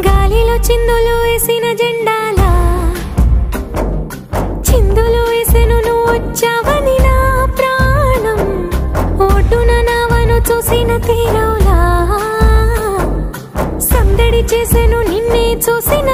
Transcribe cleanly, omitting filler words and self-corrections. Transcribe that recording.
గాలిలో చిందులు వేసిన జెండాలా చిందులు వేసెను నువ్వు వచ్చావని నా ప్రాణం ఓటున నావను చూసిన తీరవులా సందడి చేసెను నిన్నే చూసిన